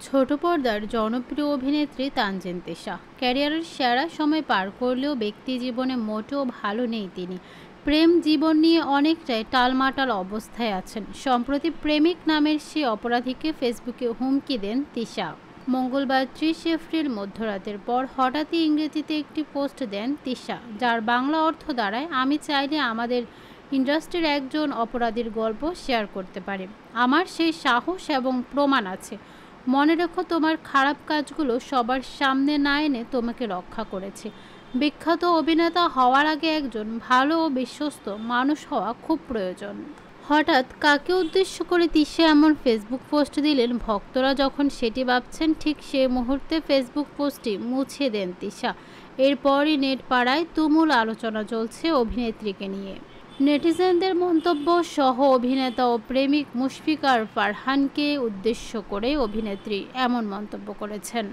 ছোট পর্দার জনপ্রিয় অভিনেত্রী তানজিন তিশা ক্যারিয়ারের সেরা সময় পার করলেও ব্যক্তি জীবনে মোটেও ভালো নেই তিনি। প্রেম জীবন নিয়ে অনেকটাই টালমাটাল অবস্থায় আছেন। সম্প্রতি প্রেমিক নামের সে অপরাধীকে ফেসবুকে হুমকি দেন তিশা। মঙ্গলবার 30 এপ্রিল মধ্যরাতের পর হঠাৎই ইংরেজিতে একটি পোস্ট দেন তিশা, যার বাংলা অর্থ দাঁড়ায়, আমি চাইলে আমাদের ইন্ডাস্ট্রির একজন অপরাধীর গল্প শেয়ার করতে পারি। আমার সেই সাহস এবং প্রমাণ আছে। মনে রেখো, তোমার খারাপ কাজগুলো সবার সামনে না এনে তোমাকে রক্ষা করেছে। বিখ্যাত অভিনেতা হওয়ার আগে একজন ভালো ও বিশ্বস্ত মানুষ হওয়া খুব প্রয়োজন। হঠাৎ কাকে উদ্দেশ্য করে তিশা এমন ফেসবুক পোস্ট দিলেন? ভক্তরা যখন সেটি ভাবছেন, ঠিক সেই মুহূর্তে ফেসবুক পোস্টটি মুছে দেন তিশা। এরপরই নেট পাড়ায় তুমুল আলোচনা চলছে অভিনেত্রীকে নিয়ে। নেটিজেনদের মন্তব্য সহ অভিনেতা ও প্রেমিক মুশফিকার ফারহানকে উদ্দেশ্য করে অভিনেত্রী এমন মন্তব্য করেছেন।